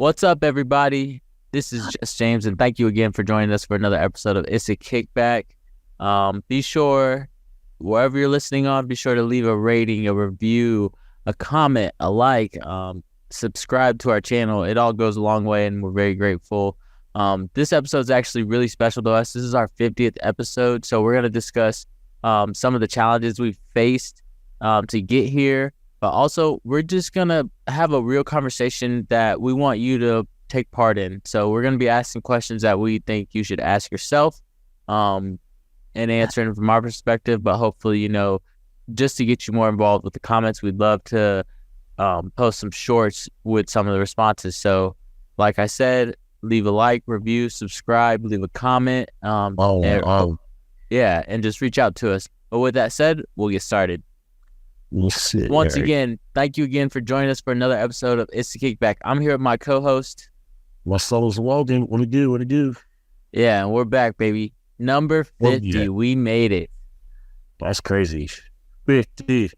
What's up, everybody? This is Just James, and thank you again for joining us for another episode of Issa Kickback. Be sure, wherever you're listening on, be sure to leave a rating, a review, a comment, a like, subscribe to our channel. It all goes a long way, and we're very grateful. This episode is actually really special to us. This is our 50th episode, so we're going to discuss some of the challenges we've faced to get here. But also, we're just going to have a real conversation that we want you to take part in. So we're going to be asking questions that we think you should ask yourself and answering from our perspective. But hopefully, just to get you more involved with the comments, we'd love to post some shorts with some of the responses. So like I said, leave a like, review, subscribe, leave a comment. And just reach out to us. But with that said, we'll get started. Once again, thank you again for joining us for another episode of Issa Kickback. I'm here with my co-host. My soul's Walden. What to do? Yeah, and we're back, baby. Number 50. Yeah. We made it. That's crazy. 50.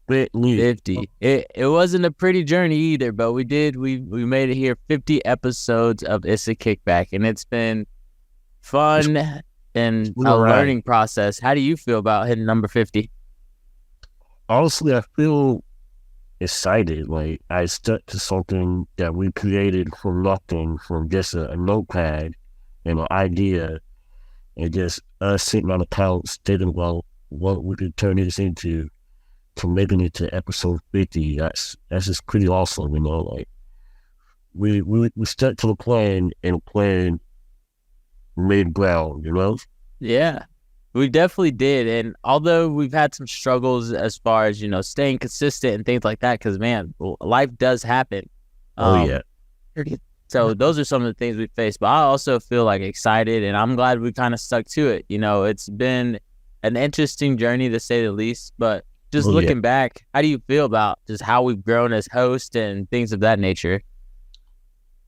50. It wasn't a pretty journey either, but we did. We made it here. 50 episodes of Issa Kickback, and it's been fun and a learning process. How do you feel about hitting number 50? Honestly, I feel excited. Like, I stuck to something that we created from nothing, from just a notepad and an idea, and just us sitting on the couch thinking about what we could turn this into, to making it to episode 50. That's just pretty awesome, Like, we stuck to the plan, and the plan made ground, Yeah. We definitely did, and although we've had some struggles as far as, staying consistent and things like that, because, man, life does happen. So those are some of the things we faced, but I also feel, excited, and I'm glad we kind of stuck to it. It's been an interesting journey, to say the least, but just looking back, how do you feel about just how we've grown as hosts and things of that nature?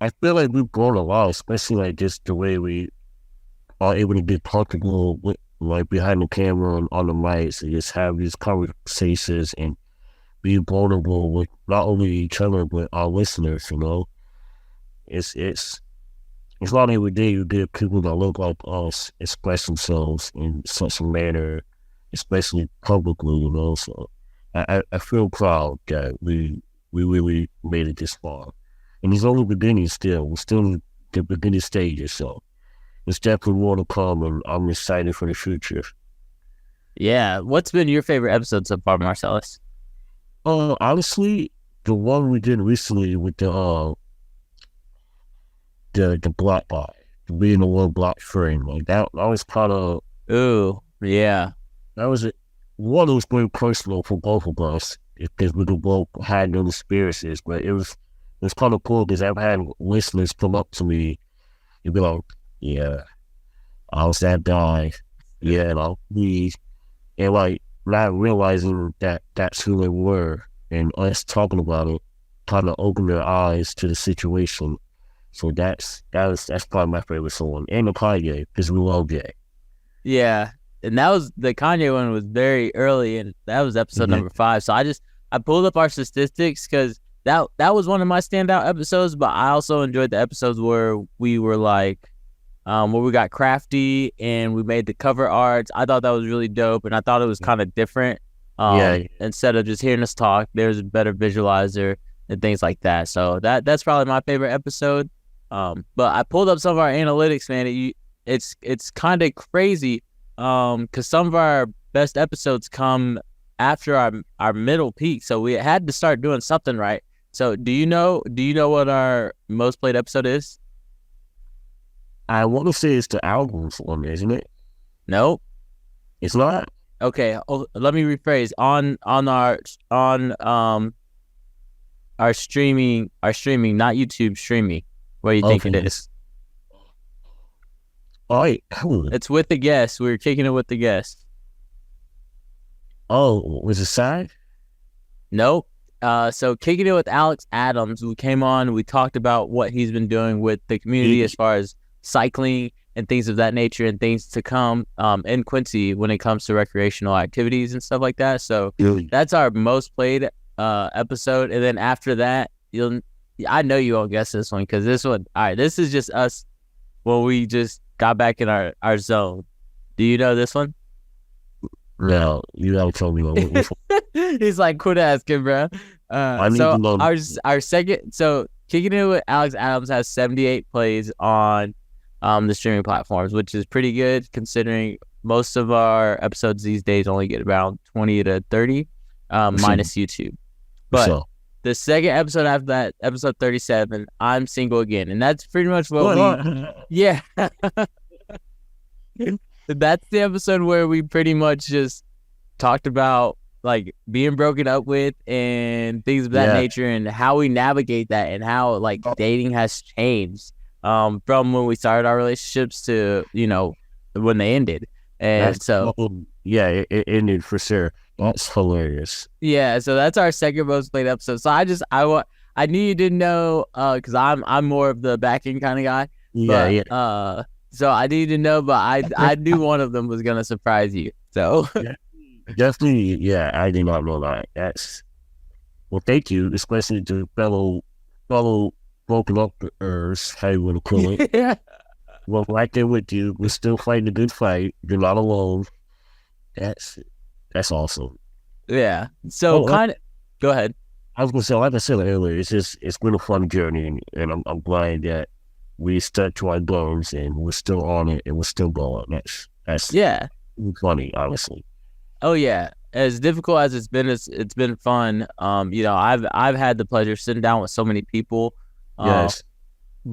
I feel like we've grown a lot, especially, just the way we are able to get comfortable with, behind the camera and on the mics, and just have these conversations and be vulnerable with not only each other but our listeners. It's not every day you get people that look like us express themselves in such a manner, especially publicly. So I feel proud that we really made it this far, and it's only beginning still. We're still in the beginning stages, so it's definitely more to come, and I'm excited for the future. Yeah. What's been your favorite episode so far, Marcellus? Honestly, the one we did recently with the block buy, being the one block frame, that was kind of... Ooh, yeah. That was one that was very personal for both of us, because we both had no experiences, but it was kind of cool, because I've had listeners come up to me and be like, yeah, I was that guy. Yeah, please. And not realizing that that's who they were, and us talking about it kind of opened their eyes to the situation. So that's probably my favorite song. And the Kanye, because we love Jay. Yeah, and that was the Kanye one was very early, and that was episode number 5. So I pulled up our statistics, because that was one of my standout episodes. But I also enjoyed the episodes where we were where we got crafty and we made the cover arts. I thought that was really dope, and I thought it was kind of different. Instead of just hearing us talk, there's a better visualizer and things like that. So that's probably my favorite episode. But I pulled up some of our analytics, man. It's kind of crazy because some of our best episodes come after our middle peak. So we had to start doing something right. So do you know what our most played episode is? I want to say it's the albums one, isn't it? Nope. It's not? Okay, let me rephrase. On our streaming, not YouTube streaming. What do you think it is? All right, cool. It's with the guest. We were kicking it with the guest. Oh, was it Side? Nope. So kicking it with Alex Adams, we came on, we talked about what he's been doing with the community as far as cycling and things of that nature, and things to come in Quincy when it comes to recreational activities and stuff like that. So that's our most played episode. And then after that, I know you won't guess this one because this one. All right, this is just us when we just got back in our zone. Do you know this one? Now, you gotta tell me what He's like, quit asking, bro. I need So to know. our second, so Kicking It with Alex Adams has 78 plays on the streaming platforms, which is pretty good considering most of our episodes these days only get around 20 to 30, minus YouTube. But So, the second episode after that, episode 37, I'm single again, and that's pretty much what we. Yeah, that's the episode where we pretty much just talked about like being broken up with and things of that nature and how we navigate that and how like dating has changed from when we started our relationships to, you know, when they ended. And it ended for sure. That's hilarious. Yeah, so that's our second most played episode. So I knew you didn't know because I'm more of the backing kind of guy. So I knew you didn't know, but I knew one of them was gonna surprise you. So definitely, I did not know that. Well, thank you, especially to fellow broken uppers, how you want to call it. Yeah. Well, right there with you. We're still fighting a good fight. You're not alone. That's awesome. Yeah. So go ahead. I was gonna say, like I said earlier, it's been a fun journey, and I'm glad that we stuck to our guns and we're still on it and we're still going. That's funny, honestly. Oh yeah. As difficult as it's been fun. You know, I've had the pleasure of sitting down with so many people. Yes.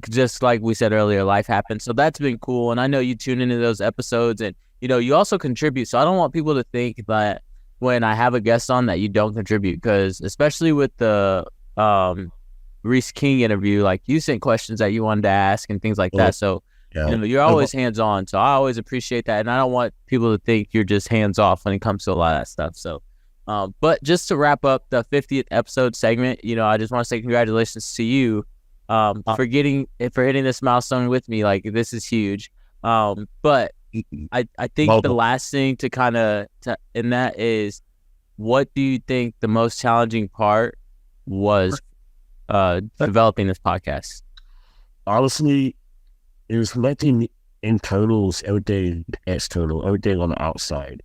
Just like we said earlier, life happens. So that's been cool. And I know you tune into those episodes and, you know, you also contribute. So I don't want people to think that when I have a guest on that you don't contribute, because especially with the Reese King interview, like you sent questions that you wanted to ask and things like that. So, you know, you're always hands-on. So I always appreciate that. And I don't want people to think you're just hands-off when it comes to a lot of that stuff. So, but just to wrap up the 50th episode segment, you know, I just want to say congratulations to you for hitting this milestone with me. Like, this is huge. But I think the last thing to kind of in that is, what do you think the most challenging part was developing this podcast? Honestly, it was nothing internal, everything external, everything on the outside.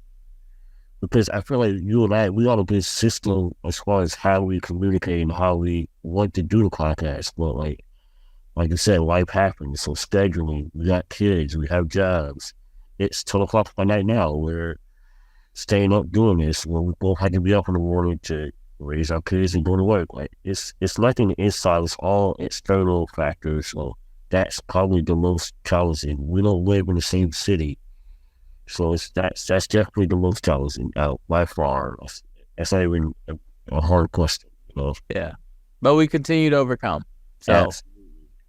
Because I feel like you and I, we got a good system as far as how we communicate and how we want to do the podcast. But like you said, life happens. So scheduling, we got kids, we have jobs. It's 12 o'clock by night now. We're staying up doing this when we both had to be up in the morning to raise our kids and go to work. Like it's nothing inside, it's all external factors. So that's probably the most challenging. We don't live in the same city. So that's definitely the most challenging by far. That's not even a hard question, you know? Yeah. But we continue to overcome. So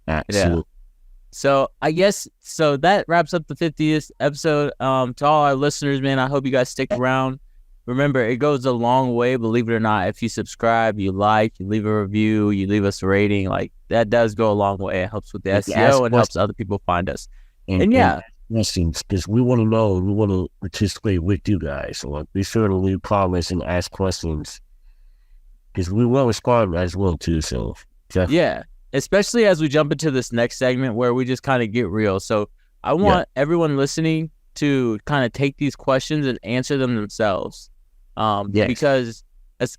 absolutely. Yeah. So I guess that wraps up the 50th episode. To all our listeners, man, I hope you guys stick around. Remember, it goes a long way, believe it or not. If you subscribe, you like, you leave a review, you leave us a rating, like that does go a long way. It helps with the SEO and helps other people find us. And questions, because we want to know, we want to participate with you guys. So be sure to leave comments and ask questions, because we will respond as well too. So yeah, especially as we jump into this next segment where we just kind of get real. So I want everyone listening to kind of take these questions and answer them themselves, because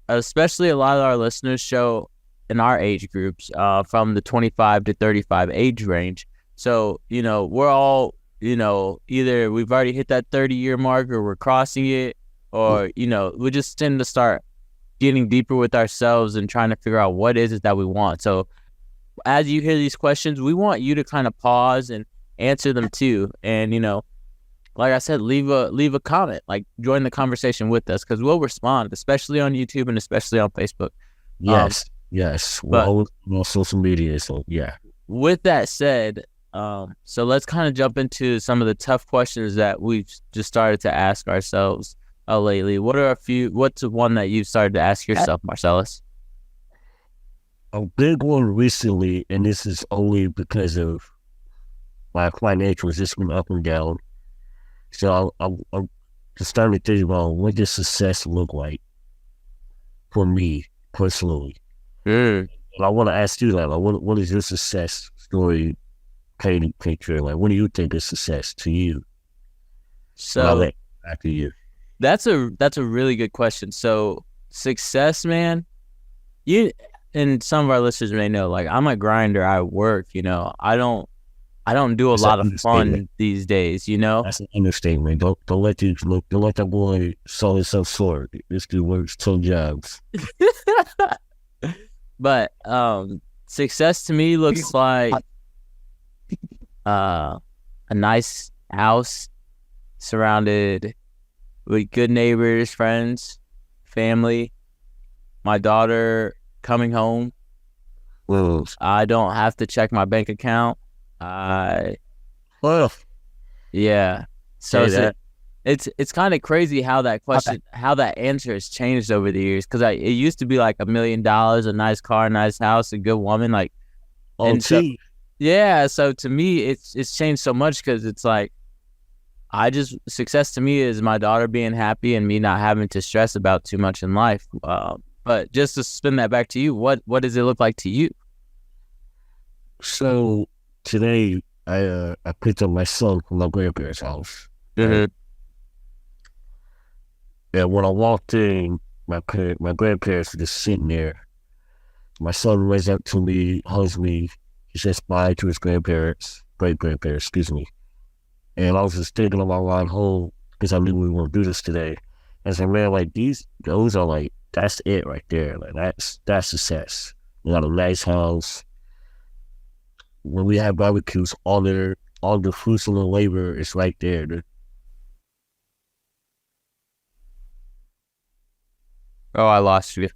especially a lot of our listeners show in our age groups, from the 25 to 35 age range. So, you know, we're all, you know, either we've already hit that 30-year mark or we're crossing it, or, you know, we just tend to start getting deeper with ourselves and trying to figure out what is it that we want. So as you hear these questions, we want you to kind of pause and answer them too. And, you know, like I said, leave a comment, like join the conversation with us, because we'll respond, especially on YouTube and especially on Facebook. Yes. We're always on social media. So yeah. With that said, so let's kind of jump into some of the tough questions that we've just started to ask ourselves lately. What's one that you've started to ask yourself, Marcellus? A big one recently, and this is only because of my financials, just been up and down. So I'm just starting to think about, what does success look like for me personally? And I want to ask you, like, what is your success story painting picture? Like, what do you think is success to you? And I'll So let back to you. that's a really good question. So success, man, you and some of our listeners may know, like I'm a grinder. I work, I don't do a That's an lot of understatement. fun these days, you know? That's an understatement. Don't let that boy sell himself short. This dude works 2 jobs. But success to me looks like a nice house surrounded with good neighbors, friends, family, my daughter coming home. Well, I don't have to check my bank account. I well, Yeah. So say that. it's kind of crazy how that answer has changed over the years. Because it used to be like $1 million, a nice car, a nice house, a good woman, like, Oh, and so gee. yeah. So to me, it's changed so much because it's like success to me is my daughter being happy and me not having to stress about too much in life. But just to spin that back to you, what does it look like to you? So today I picked up my son from my grandparents' house. Right? Mm-hmm. And when I walked in, my grandparents were just sitting there. My son runs up to me, hugs me. He says bye to his great grandparents, excuse me. And I was just thinking on my ride home because I knew we were going to do this today. And I said, man, like those are like, that's it right there. Like that's success. We got a nice house. When we have barbecues, all the fruits of the labor is right there. Oh, I lost you.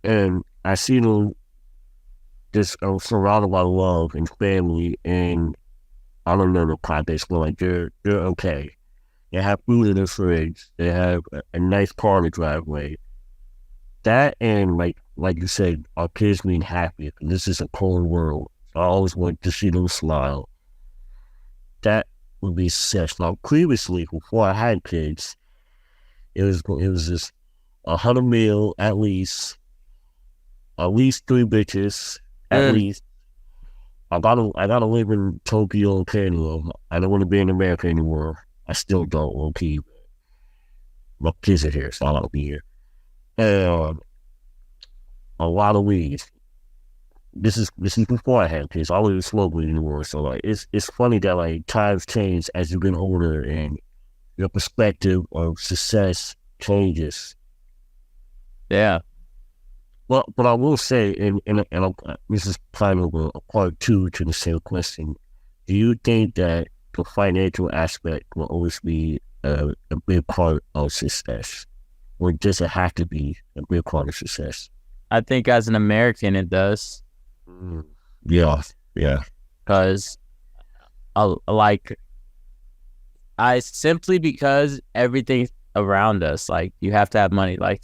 And I see them just surrounded by love and family, and I don't know the context, but like they're okay. They have food in their fridge. They have a nice car in the driveway. That and like you said, our kids being happy. This is a cold world. I always want to see them smile. That would be success. Now previously, before I had kids, it was just 100 meal at least 3 bitches, at Mm. least. I gotta live in Tokyo, Canada. I don't want to be in America anymore. I still don't. Okay, my kids are here, so I gotta be here. And a lot of weed. This is before I had kids. I don't even smoke weed anymore. So like, it's funny that like times change as you get older and your perspective of success changes. Yeah. Well, but I will say, this is kind of a part 2 to the same question. Do you think that the financial aspect will always be a big part of success, or does it have to be a big part of success? I think as an American, it does. Mm. Yeah, yeah, Because simply because everything around us, like you have to have money. Like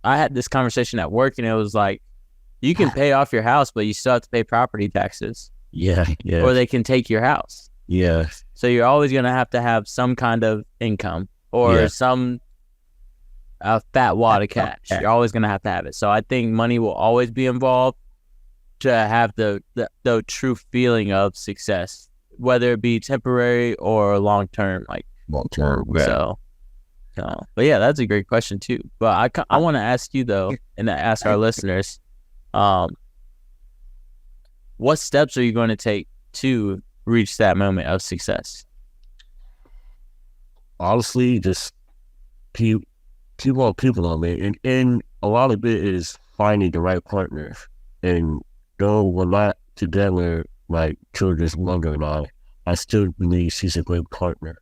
I had this conversation at work and it was like, you can pay off your house, but you still have to pay property taxes yeah, yeah, or they can take your house. yeah, So you're always going to have some kind of income or yeah. some fat wad of cash. You're always going to have it. So I think money will always be involved to have the true feeling of success, whether it be temporary or long term. Like, Long term, yeah. but yeah, that's a great question too. But I want to ask you though, and to ask our listeners, what steps are you going to take to reach that moment of success? Honestly, just keep on people on me, and a lot of it is finding the right partner. And though we're not together like children's mother and I still believe she's a great partner.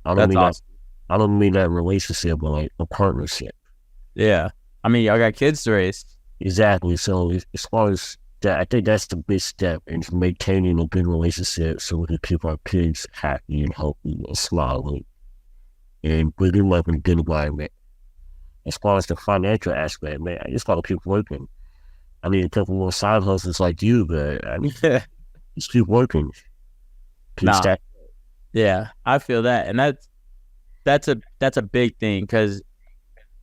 I don't That's mean that. awesome. I don't mean that relationship, but like a partnership. Yeah. I mean, y'all got kids to raise. Exactly. So as far as that, I think that's the big step in maintaining a good relationship, so we can keep our kids happy and healthy and smiling and bringing love in a good environment. As far as the financial aspect, man, I just gotta keep working. I need a couple more side hustles like you, but Just keep working. Keep Nah, stack. yeah, I feel that, and that's a big thing because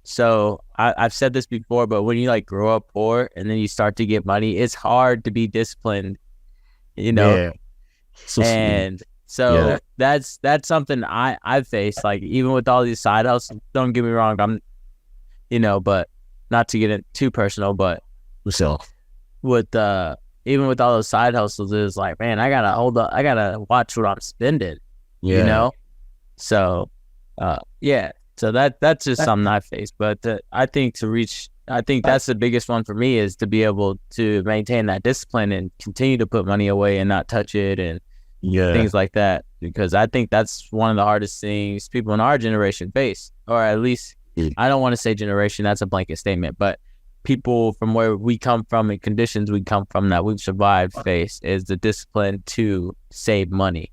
so I've said this before, but when you like grow up poor and then you start to get money, it's hard to be disciplined, you know, Yeah. So, and yeah. so that's something I've faced. Like even with all these side hustles, don't get me wrong, but not to get it too personal, but So, with even with all those side hustles, it's like, man, I gotta hold up, I gotta watch what I'm spending, you yeah. know. So, yeah. So that's just something I face. But I think I think that's the biggest one for me is to be able to maintain that discipline and continue to put money away and not touch it and Yeah. things like that. Because I think that's one of the hardest things people in our generation face, or at least I don't want to say generation. That's a blanket statement, but people from where we come from and conditions we come from that we've survived face is the discipline to save money.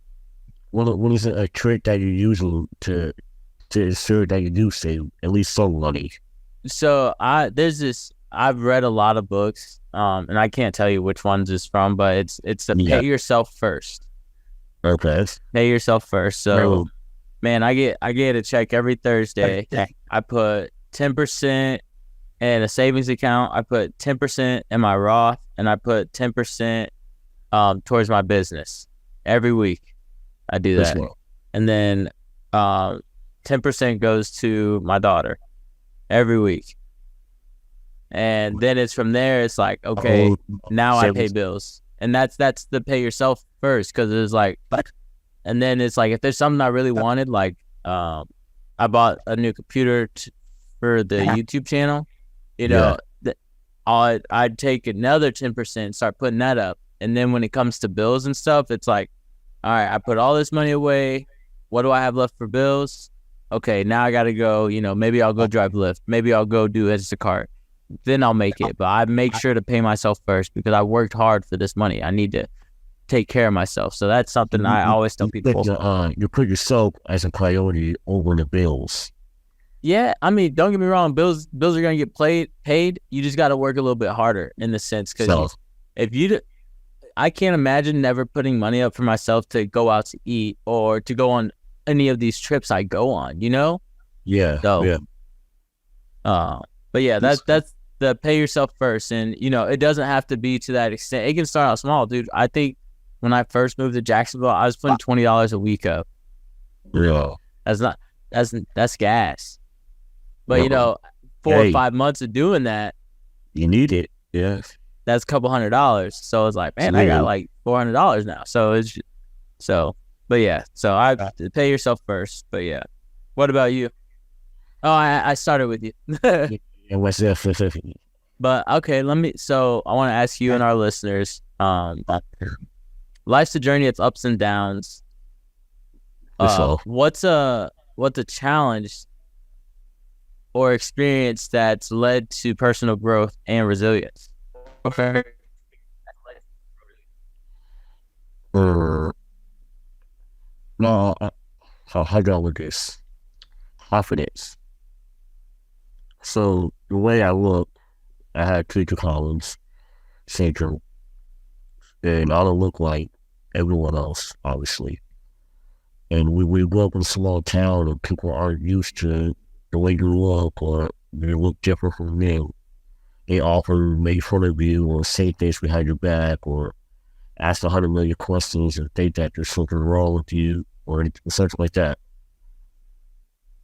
What is a trick that you use to ensure that you do save at least some money? So I've read a lot of books, and I can't tell you which ones it's from, but it's to Yeah. pay yourself first. Okay. Pay yourself first. So man, I get a check every Thursday. I put 10% in a savings account. I put 10% in my Roth, and I put 10% towards my business every week. I do that, and then 10% goes to my daughter every week. And then it's from there, it's like, okay, now I pay bills. And that's the pay yourself first, because it's like, and then it's like, if there's something I really wanted, like I bought a new computer for the YouTube channel, I'd take another 10%, start putting that up. And then when it comes to bills and stuff, it's like, all right, I put all this money away. What do I have left for bills? Okay, now I got to go, maybe I'll go drive Lyft. Maybe I'll go do Instacart. Then I'll make it. But I make sure to pay myself first because I worked hard for this money. I need to take care of myself. So that's something I always tell people. You put yourself as a priority over the bills. Yeah, I mean, don't get me wrong. Bills are going to get paid. You just got to work a little bit harder in the sense because I can't imagine never putting money up for myself to go out to eat or to go on any of these trips I go on, Yeah. So, yeah. But yeah, that's the pay yourself first. And, it doesn't have to be to that extent. It can start out small, dude. I think when I first moved to Jacksonville, I was putting $20 a week up. Yeah. That's gas. But, 4 or 5 months of doing that. You need it. Yeah. That's a couple $100. So it's like, man, I got like $400 now. But yeah, so I pay yourself first. But yeah, what about you? Oh, I started with you. And what's that? But okay, so I want to ask you and our listeners, life's a journey, it's ups and downs. What's a challenge or experience that's led to personal growth and resilience? Okay. No, how do I with this? Confidence. So the way I look, I had Creature Collins syndrome, and I don't look like everyone else, obviously. And we grew up in a small town, and people aren't used to the way you look, or they look different from them. They often make fun of you, or say things behind your back, or ask 100 million questions, and think that there's something wrong with you, or something like that.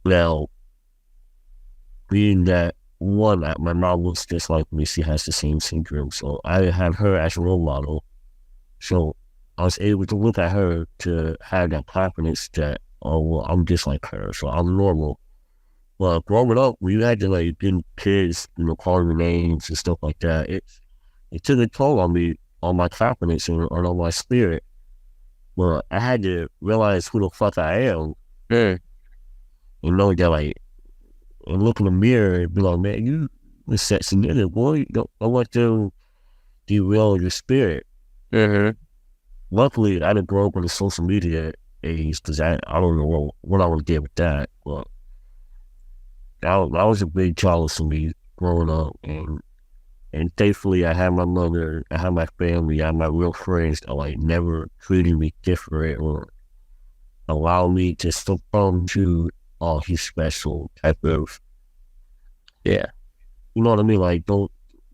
Now, being that one, my mom looks just like me, she has the same syndrome, so I have her as a role model. So I was able to look at her to have that confidence that, oh, well, I'm just like her, so I'm normal. Well, growing up, we had to like get kids, calling me names and stuff like that. It took a toll on me, on my confidence and on my spirit. Well, I had to realize who the fuck I am. And know that, like, and look in the mirror and be like, man, you a sexy nigga, boy. Don't let them derail your spirit. Luckily, I didn't grow up in the social media age because I don't know what I would get with that. But that was a big challenge for me growing up. And And thankfully, I have my mother, I have my family, I have my real friends that like never treated me different or allow me to succumb to, oh, he's special type of, Yeah. you know what I mean? Like, don't,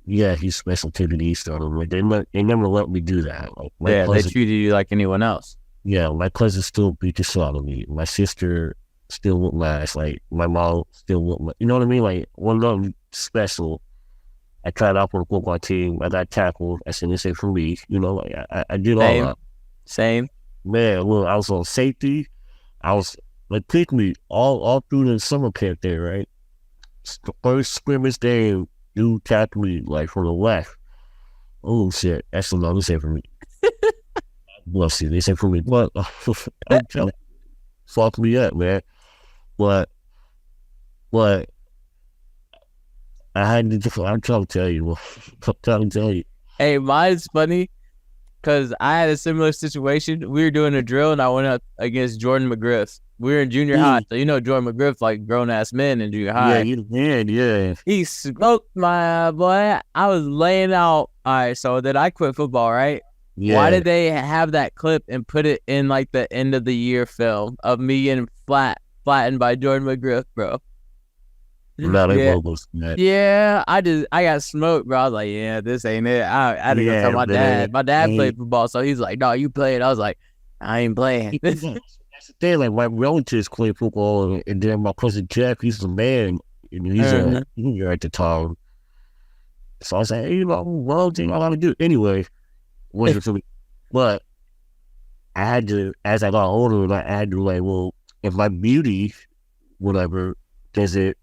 yeah, he's special to the East. Like, they never let me do that. Like, my Yeah, they cousin, treated you like anyone else. yeah, my cousin still beat the shit out of me. My sister still wouldn't last. Like, my mom still wouldn't, you know what I mean? Like, one of them special. I tried out for the football team. I got tackled. I said, this ain't for me. You know, like, I did all Same. that. Same. Man, look, I was on safety. I was, like, pick me all through the summer camp there, right? The first scrimmage day, dude tackled me, like, from the left. Oh, shit. That's another this ain't for me. Well, see, this ain't for me. But, I'm telling you, fuck me up, man. But I had to, I'm trying to tell you, I'm trying to tell you. Hey, mine's funny because I had a similar situation. We were doing a drill and I went up against Jordan McGriff. We were in junior high. So, you know, Jordan McGriff, like grown ass men in junior high. Yeah, you did, yeah. He smoked my boy. I was laying out. All right. So then I quit football, right? Yeah. Why did they have that clip and put it in like the end of the year film of me getting flattened by Jordan McGriff, bro? No, they Yeah. both that. Yeah, I got smoked, bro. I was like, yeah, this ain't it. I had to go tell my dad. My dad played football, so he's like, no, you played. I was like, I ain't playing. That's the thing. Like, my relatives play football, and then my cousin Jeff, he's the man, and he's a junior at the time. So I was like, hey, you know, well, thing I want to do anyway. Wasn't for me, but I had to, as I got older, I had to like, well, if my beauty, whatever, does it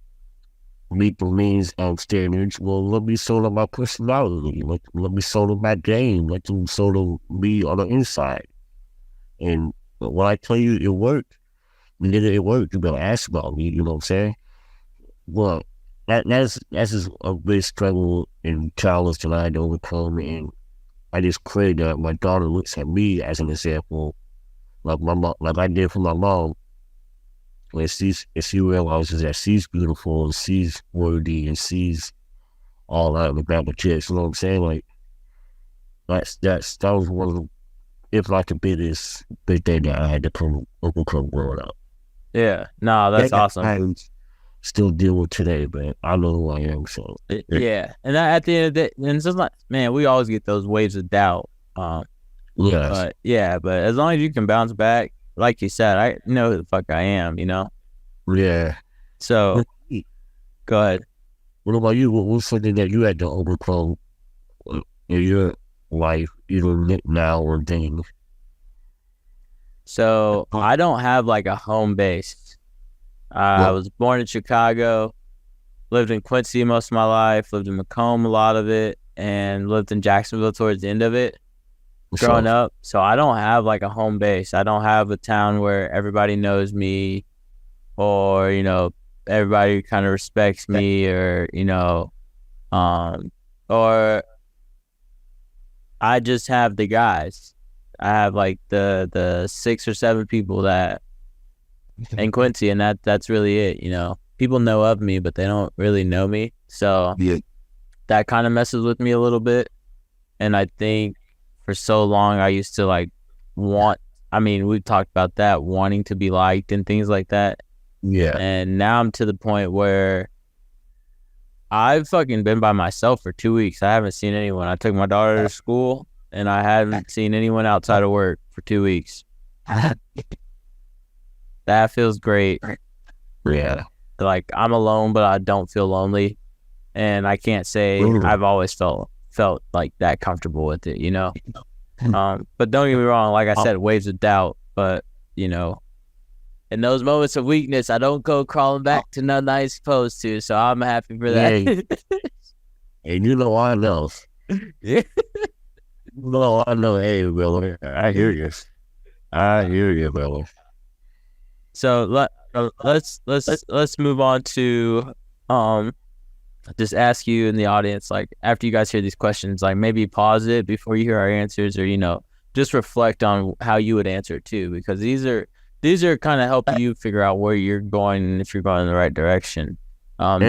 meet the means of standards, well, let me show them my personality. Let me show them my game. Let them show them me on the inside. And when I tell you it worked, and then it worked, you better ask about me, you know what I'm saying? Well, that's just a big struggle and challenge that I had to overcome, and I just pray that my daughter looks at me as an example, like my mom, like I did for my mom. When she realizes that she's beautiful and she's worthy and she's all that in the back of chicks, you know what I'm saying? Like that was one of the, if not the big thing that I had to overcome growing up. Yeah, no, that's awesome. I still deal with today, but I know who I am. So yeah, and at the end of the day, and it's just like, man, we always get those waves of doubt. Yeah, but as long as you can bounce back, like you said, I know who the fuck I am, you know? Yeah. So, go ahead. What about you? What's something that you had to overcome in your life, either now or then? So, I don't have like a home base. I was born in Chicago, lived in Quincy most of my life, lived in Macomb a lot of it, and lived in Jacksonville towards the end of it. Growing up, so I don't have like a home base. I don't have a town where everybody knows me, or you know, everybody kind of respects me, or you know, or I just have the guys. I have like the 6 or 7 people that in Quincy, and that's really it. You know, people know of me, but they don't really know me. So that kind of messes with me a little bit, and I think. For so long, I used to like we talked about that, wanting to be liked and things like that. Yeah. And now I'm to the point where I've fucking been by myself for 2 weeks. I haven't seen anyone. I took my daughter to school and I haven't seen anyone outside of work for 2 weeks. That feels great. Yeah. Like I'm alone, but I don't feel lonely. And I can't say I've always felt like that comfortable with it, you know? But don't get me wrong, like I said, waves of doubt, but you know, in those moments of weakness, I don't go crawling back to nothing I ain't supposed to, so I'm happy for that. Hey. And you know I know. Yeah. No, I know, hey, brother, I hear you, brother. So let's move on to just ask you in the audience, like after you guys hear these questions, like maybe pause it before you hear our answers, or you know, just reflect on how you would answer it too, because these are kind of helping you figure out where you're going and if you're going in the right direction. And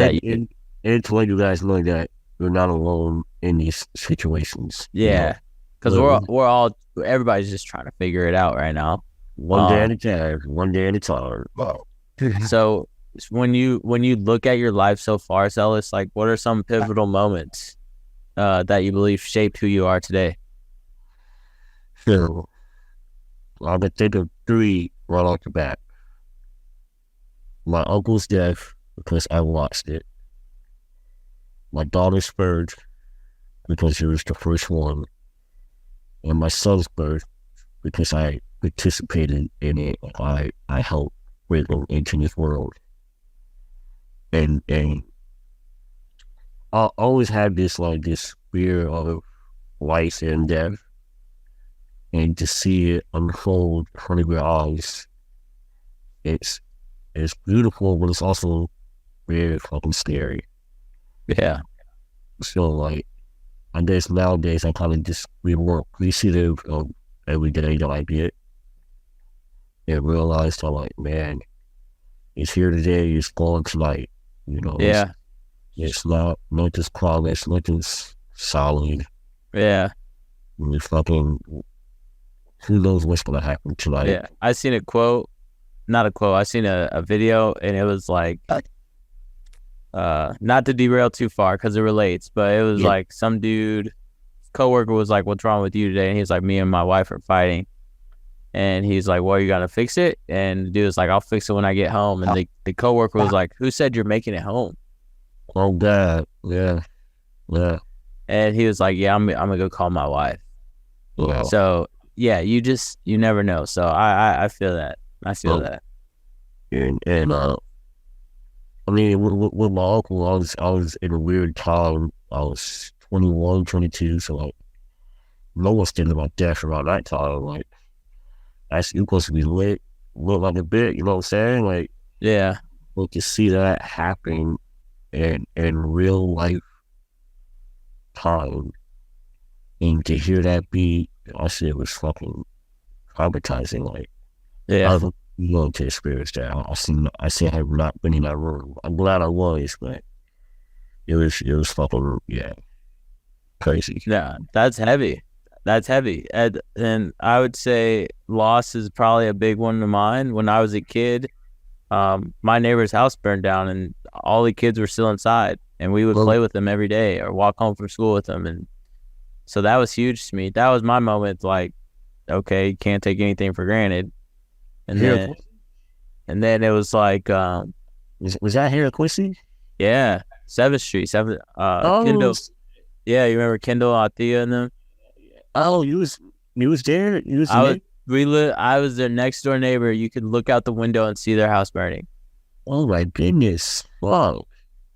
to let you guys know that you're not alone in these situations. Yeah, because we're all everybody's just trying to figure it out right now. One day at a time. One day at a time. Wow. So when you look at your life so far, Celis, like what are some pivotal moments that you believe shaped who you are today? So I can think of 3 right off the bat. My uncle's death, because I watched it. My daughter's birth, because she was the first one. And my son's birth, because I participated in it. I helped bring him into this world. And I always had this fear of life and death. And to see it unfold in front of your eyes, it's beautiful, but it's also very fucking scary. Yeah. So like, I guess nowadays I kind of just be more appreciative of every day that I get, and realize that like, man, it's here today, it's gone tonight. Yeah. It's not just progress, not just solid. Yeah. It's fucking, who knows what's gonna happen tonight. Yeah. I seen a quote, not a quote. I seen a video, and it was like, not to derail too far because it relates, but it was like some dude, coworker was like, "What's wrong with you today?" And he's like, "Me and my wife are fighting." And he's like, "Well, you gotta fix it." And the dude was like, "I'll fix it when I get home." And the coworker was like, "Who said you're making it home?" Oh God, yeah. And he was like, "Yeah, I'm gonna go call my wife." Wow. So yeah, you never know. So I feel that. I feel that. And I mean, with my uncle, I was in a weird time. I was 21, 22, so like, no one's thinking about death around that time. Like, that's you're supposed to be lit, look like a bit. You know what I'm saying? Like, yeah. But to see that happen in real life time, and to hear that beat, I said it was fucking traumatizing. Like, yeah. I was love to experience that. I say I have not been in that room. I'm glad I was, but it was fucking crazy. Yeah, that's heavy. That's heavy. And I would say loss is probably a big one of mine. When I was a kid, my neighbor's house burned down, and all the kids were still inside, and we would play with them every day or walk home from school with them, and so that was huge to me. That was my moment. Like, okay, can't take anything for granted. And then it was like, was that here at Quincy? Yeah, 7th Street, Kendall. Yeah, you remember Kendall, Athea, and them? Oh, you was there? I was their next door neighbor. You could look out the window and see their house burning. Oh my goodness! Wow,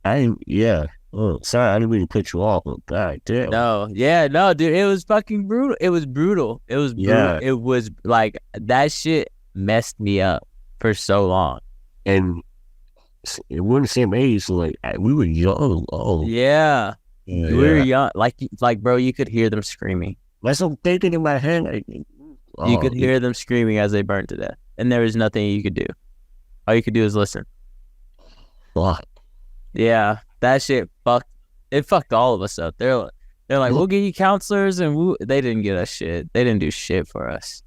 Oh, sorry, I didn't mean to put you off, but God damn. No, dude, it was fucking brutal. It was brutal. Yeah. It was like that shit messed me up for so long. And we're the same age, so like we were young. Oh yeah, we were young. Like bro, you could hear them screaming. That's what I'm thinking in my head. Like, you could hear them screaming as they burned to death, and there was nothing you could do. All you could do is listen. Fuck. Yeah, that shit fucked all of us up. They're like, we'll get you counselors, and they didn't get us shit. They didn't do shit for us.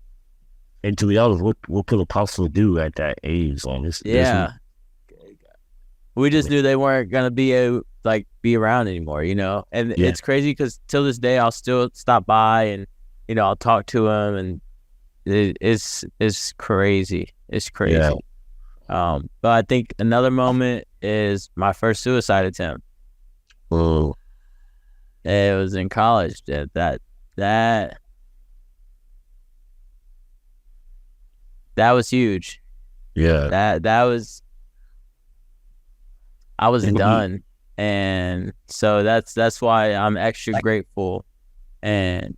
And to be honest, what could a counselor do at that age? We just knew they weren't gonna be around anymore, you know. And it's crazy because till this day, I'll still stop by and I'll talk to them, and it's crazy. It's crazy. Yeah. But I think another moment is my first suicide attempt. Oh. It was in college. That was huge. Yeah. I was done. And so that's why I'm extra grateful. And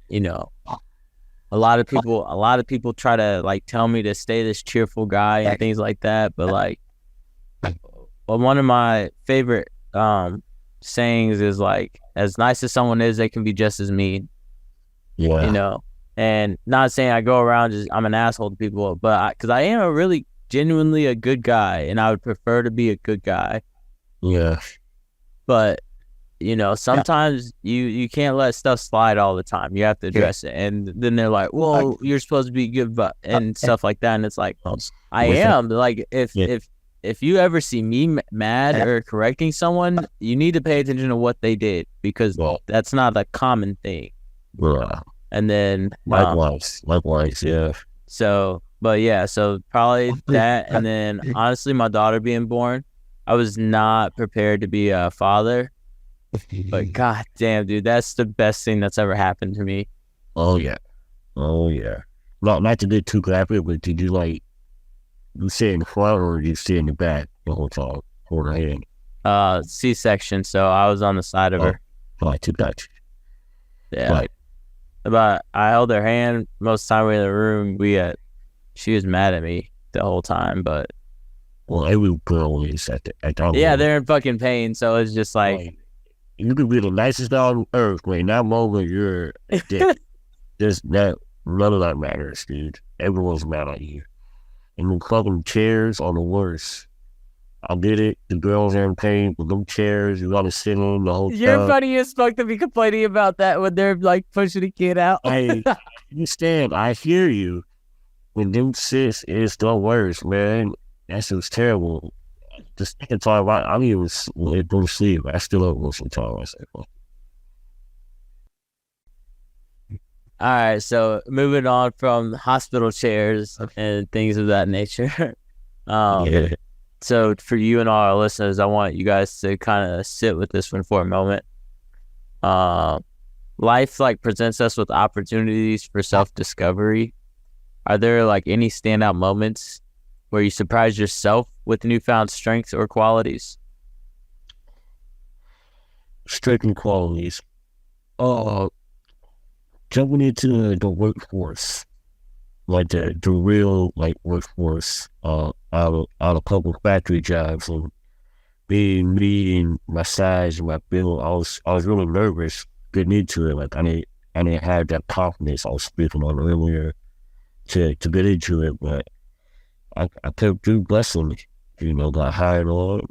a lot of people try to like tell me to stay this cheerful guy and things like that, but like one of my favorite sayings is like, as nice as someone is, they can be just as mean. And not saying I go around just I'm an asshole to people, but because I am genuinely a good guy, and I would prefer to be a good guy. Yeah. But you know, sometimes you can't let stuff slide all the time. You have to address it. And then they're like, "Well, you're supposed to be good," and stuff like that. And it's like, I am. Like, if you ever see me mad or correcting someone, you need to pay attention to what they did, because that's not a common thing. And then likewise, yeah. So, but yeah, so probably that. And then honestly, my daughter being born, I was not prepared to be a father. But god damn, dude, that's the best thing that's ever happened to me. Oh yeah. Not to get too graphic, but did you like, you sit in the front or you sit in the back the whole time, hold her hand? C-section, so I was on the side of her. Right, too much. Yeah. Right. But I held her hand most of the time we were in the room. She was mad at me the whole time, but every girl is at that moment. They're in fucking pain, so it's just like you could be the nicest dog on earth, but in that moment you're dead. None of that matters, dude. Everyone's mad at you. And the fucking chairs are the worst. I get it. The girls are in pain, but them chairs, you gotta sit on the whole time. You're funny as fuck to be complaining about that when they're like pushing a kid out. I understand. I hear you. When them sits, it's the worst, man. That shit's terrible. The second time, I don't even go to sleep. I still don't go sometimes. All right, so moving on from hospital chairs and things of that nature. So for you and all our listeners, I want you guys to kind of sit with this one for a moment. Life like presents us with opportunities for self-discovery. Are there like any standout moments where you surprise yourself with newfound strengths or qualities? Strengths and qualities. Jumping into the workforce, like the real like workforce, out of couple factory jobs, and being me and my size and my build, I was really nervous getting into it. Like I didn't have that confidence I was speaking on earlier to get into it, but I kept through blessing, got hired on,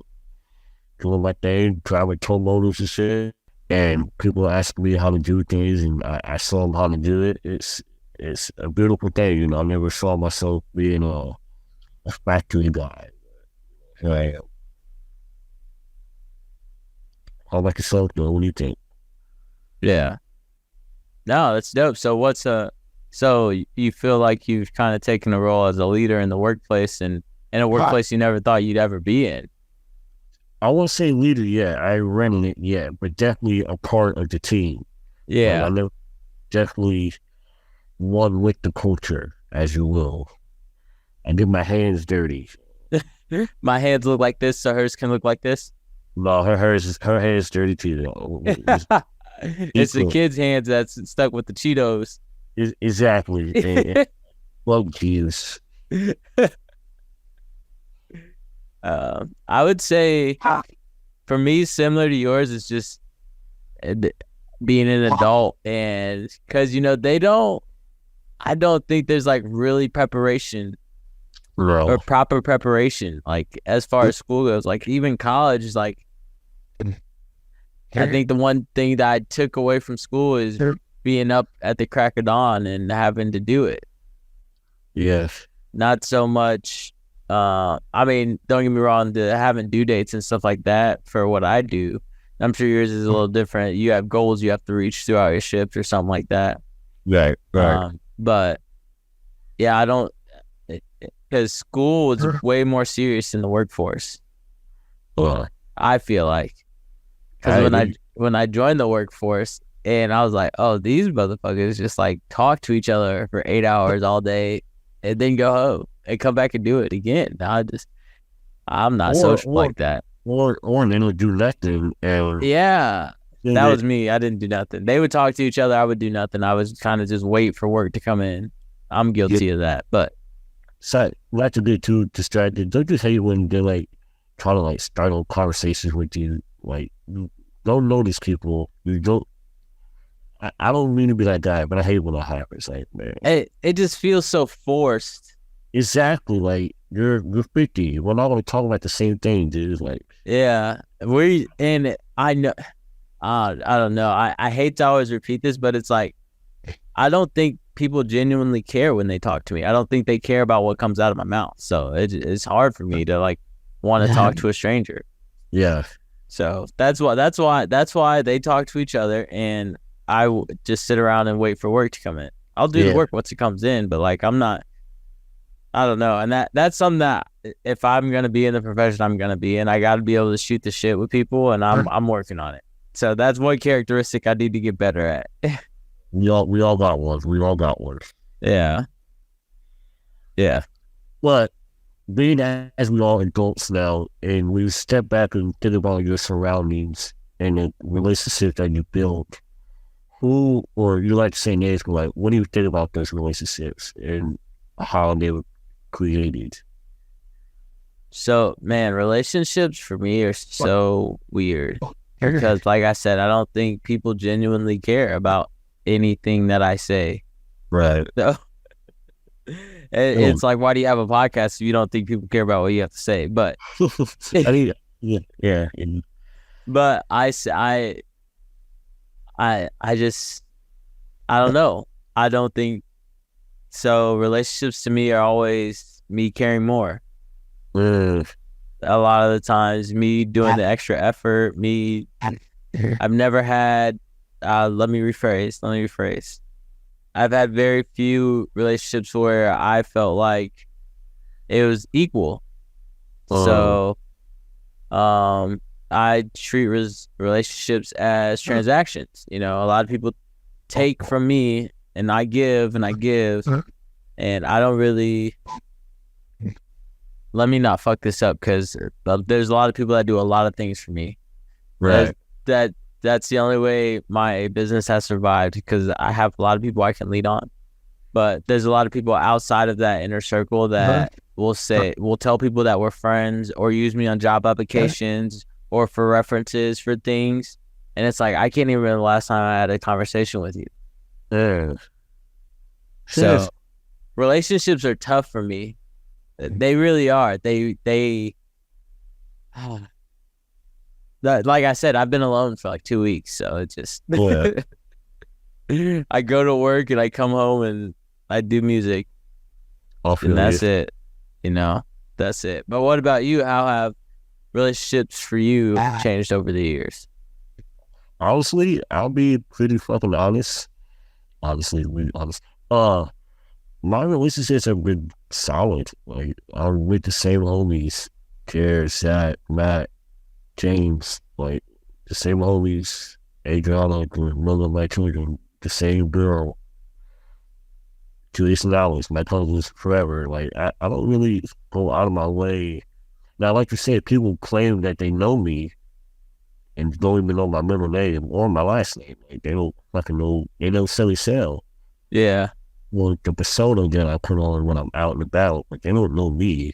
doing my thing, driving tow motors and shit. And people ask me how to do things, and I saw them how to do it. It's a beautiful thing, I never saw myself being a factory guy. Here I am. How about yourself, though? What do you think? Yeah. No, that's dope. So so you feel like you've kind of taken a role as a leader in the workplace, and in a workplace you never thought you'd ever be in. I won't say leader yet. I ran it yet, but definitely a part of the team. Yeah. I know, definitely one with the culture, as you will. I get my hands dirty. My hands look like this, so hers can look like this? No, her hands dirty too. It's the kid's hands that's stuck with the Cheetos. Exactly. Well, Jesus. I would say for me, similar to yours, is just being an adult, and because I don't think there's like really preparation or proper preparation, like as far as school goes. Like even college is like, I think the one thing that I took away from school is being up at the crack of dawn and having to do it. Yes. Not so much. I mean, don't get me wrong, having due dates and stuff like that for what I do. I'm sure yours is a little different. You have goals you have to reach throughout your shift or something like that. Right. But yeah, I don't, because school is way more serious than the workforce. I feel like, because when I joined the workforce, and I was like, oh, these motherfuckers just like talk to each other for 8 hours all day and then go home and come back and do it again. I'm not social like that. Or they don't do nothing. Yeah, that was me. I didn't do nothing. They would talk to each other. I would do nothing. I was kind of just wait for work to come in. I'm guilty of that. But so, not to get too distracted. Don't you hate when they're like trying to like start on conversations with you? Like, you don't know these people. You don't. I don't mean to be that guy, but I hate when that happens. Like, man, it just feels so forced. Exactly. Like you're 50. We're not going to talk about the same thing, dude. Like, yeah, I know. I don't know. I hate to always repeat this, but it's like, I don't think people genuinely care when they talk to me. I don't think they care about what comes out of my mouth. So it's hard for me to like want to talk to a stranger. Yeah. So that's why they talk to each other, and just sit around and wait for work to come in. I'll do the work once it comes in, but like I'm not. I don't know, and that's something that if I'm gonna be in the profession I'm gonna be in, I got to be able to shoot the shit with people, and I'm working on it. So that's one characteristic I need to get better at. We all got one. We all got one. Yeah. But being as we all adults now, and we step back and think about your surroundings and the relationships that you build, who, or you like to say names, but like, what do you think about those relationships and how they were created? So man, relationships for me are so weird because, like I said, I don't think people genuinely care about anything that I say. Right. So it's like, why do you have a podcast if you don't think people care about what you have to say? But I mean, yeah. But I just, I don't know. I don't think so. Relationships to me are always me caring more. A lot of the times, me doing the extra effort. I've never had. Let me rephrase. I've had very few relationships where I felt like it was equal. So, I treat relationships as transactions. You know, a lot of people take from me, and I give, and I don't really. Let me not fuck this up, because there's a lot of people that do a lot of things for me. Right. That's the only way my business has survived, because I have a lot of people I can lean on. But there's a lot of people outside of that inner circle that will tell people that we're friends, or use me on job applications, or for references for things. And it's like, I can't even remember the last time I had a conversation with you. Yeah. So relationships are tough for me. They really are. Like I said, I've been alone for like 2 weeks, so it's just I go to work and I come home and I do music, and that's it. You know, that's it. But what about you? How have relationships for you changed over the years? Honestly, I'll be pretty fucking honest. Honestly, really honest. My relationships have been solid. Like, I'm with the same homies, Care, Zach, Matt, James, like the same homies, Adriana, the mother of my children, the same girl, $2 my cousins forever. Like, I don't really go out of my way. Now, like you said, people claim that they know me and don't even know my middle name or my last name. Like, they don't fucking know, they know Silly Cell. Yeah. Well, the persona that I put on when I'm out and about, like, they don't know me.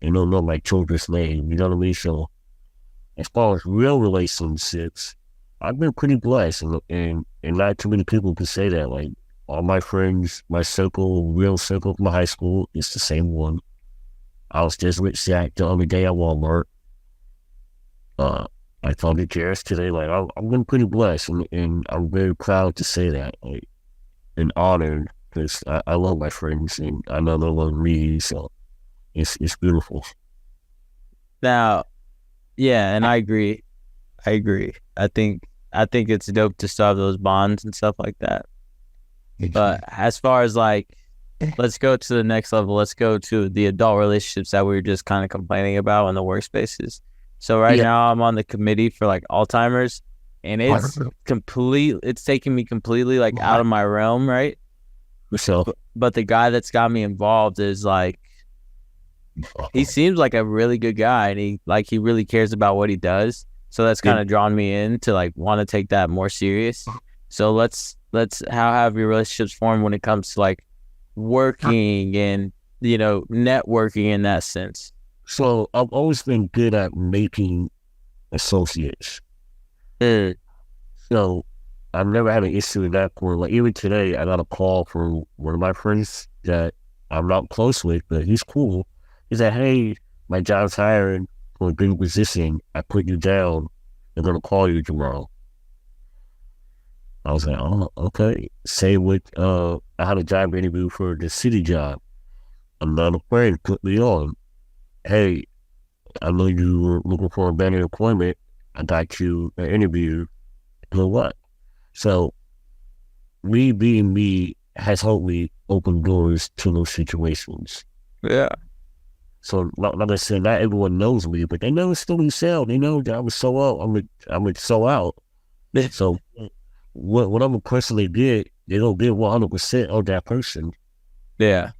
They don't know my children's name, you know what I mean? So, as far as real relationships, I've been pretty blessed, and not too many people can say that. Like, all my friends, my circle, real circle from high school, it's the same one. I was just with Zach the other day at Walmart. I talked to Jairus today. Like, I've been pretty blessed, and I'm very proud to say that, like, and honored, because I love my friends, and I know they love me, so it's beautiful. Now, yeah, and I agree. I think it's dope to still have those bonds and stuff like that. But as far as like, let's go to the next level. Let's go to the adult relationships that we were just kind of complaining about in the workspaces. So now I'm on the committee for like Alzheimer's, and it's taking me completely like out of my realm, right? So, but the guy that's got me involved is like, he seems like a really good guy, and he really cares about what he does. So that's kind of drawn me in to like want to take that more serious. So how have your relationships formed when it comes to like working and, you know, networking in that sense? So I've always been good at making associates. So I've never had an issue with that point. Like, even today, I got a call from one of my friends that I'm not close with, but he's cool. He said, "Hey, my job's hiring for a big position. I put you down. They're going to call you tomorrow." I was like, oh, okay. Same with I had a job interview for the city job. Another friend put me on. Hey, I know you were looking for a better employment. I got you an interview. So what? So me being me has helped me open doors to those situations. Yeah. So like I said, not everyone knows me, but they know it's still sell. They know that I'm a sell out. I'm a sell out. So whatever person they did, they don't get 100% of that person. Yeah.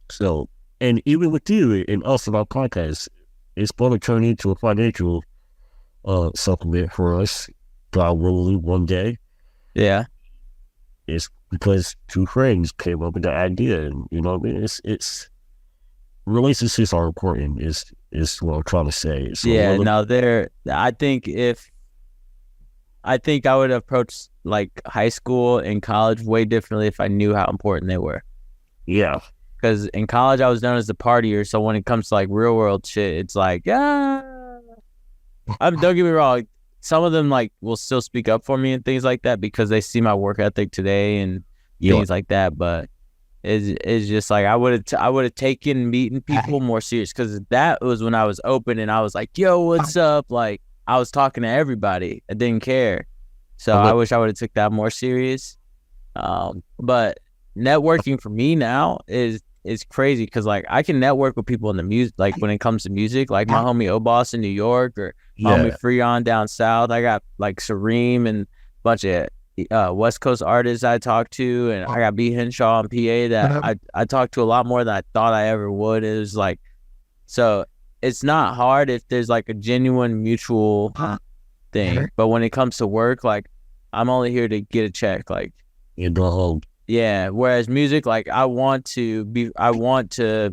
So, and even with you and us in our podcast, it's going to turn into a financial supplement for us, God willing, one day. Yeah. It's because two friends came up with the idea, and you know what I mean. It's relationships are important. Is what I'm trying to say. So Yeah. No, I think I would approach like high school and college way differently if I knew how important they were. yeah, Because in college I was known as the partier, so when it comes to like real world shit, it's like, yeah. Don't get me wrong, some of them like will still speak up for me and things like that because they see my work ethic today and yeah, things like that. But it's just like I would have taken meeting people more serious because that was when I was open and I was like, yo, what's up? Like I was talking to everybody. I didn't care. So I wish I would have took that more serious. But networking for me now is crazy because like I can network with people in the music, like when it comes to music, like my homie Obos in New York or my homie Freon down south. I got like Sareem and a bunch of West Coast artists I talked to, and I got B Henshaw and PA that I talked to a lot more than I thought I ever would. It was like, so it's not hard if there's like a genuine mutual thing, but when it comes to work, like I'm only here to get a check, like you know, yeah. Whereas music, like I want to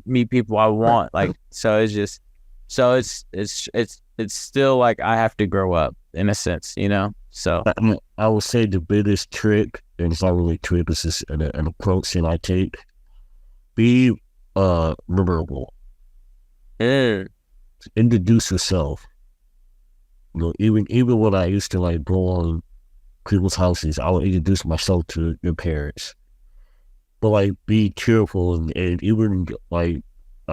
meet people I want, like so it's just so it's still like I have to grow up in a sense, you know. So I would say the biggest trick, and it's not really a trick, it's just an approach that I take. Be memorable. Introduce yourself. You know, even when I used to like go on people's houses, I would introduce myself to their parents. But like be cheerful and even like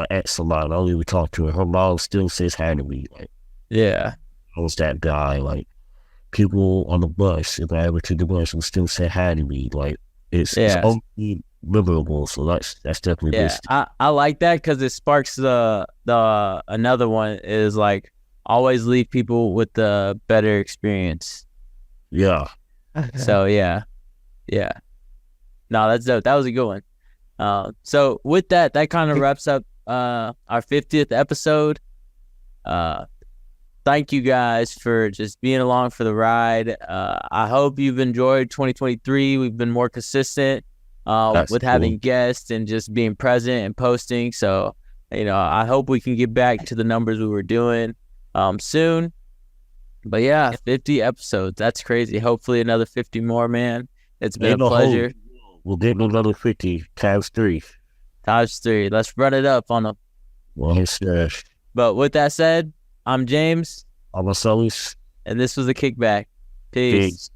at somebody, I don't even talk to her. Her mom still says hi to me. Like, yeah. I was that guy. Like people on the bus, if I ever took the bus, will still say hi to me. Like it's only memorable. So that's definitely yeah. I like that because it sparks the another one is like always leave people with the better experience. Yeah. So yeah. No, that's dope. That was a good one. So with that kind of wraps up our 50th episode. Thank you guys for just being along for the ride. I hope you've enjoyed 2023. We've been more consistent with having guests and just being present and posting. So, you know, I hope we can get back to the numbers we were doing soon. But yeah, 50 episodes. That's crazy. Hopefully another 50 more, man. It's been a pleasure. We'll get another 50 times 3. Times 3. Let's run it up on them. Well, but with that said, I'm James. I'm Marcellus. And this was a Kickback. Peace.